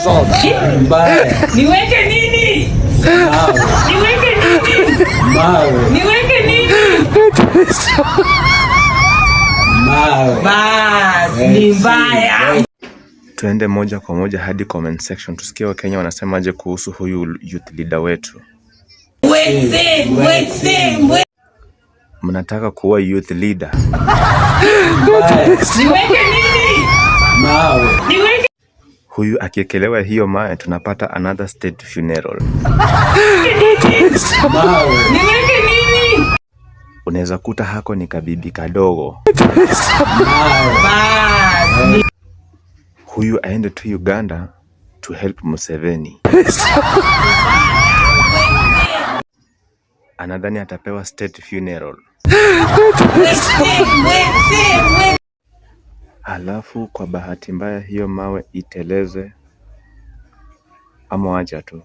Mbaya. Niweke nini? Niweke nini? Niweke nini? Basi ni mbaya. Tuende moja kwa moja hadi comment section tusikie Wakenya wanasemaje kuhusu huyu youth leader wetu. Mnataka kuwa youth leader? Niweke nini? Niweke. Huyu akiekelewa hiyo mawe tunapata another state funeral. Niweke nini? Unaweza kuta hako ni kabibi kadogo. Huyu aende tu Uganda to help Museveni. Anadhani atapewa state funeral. Halafu kwa bahati mbaya hiyo mawe iteleze ama wacha tu.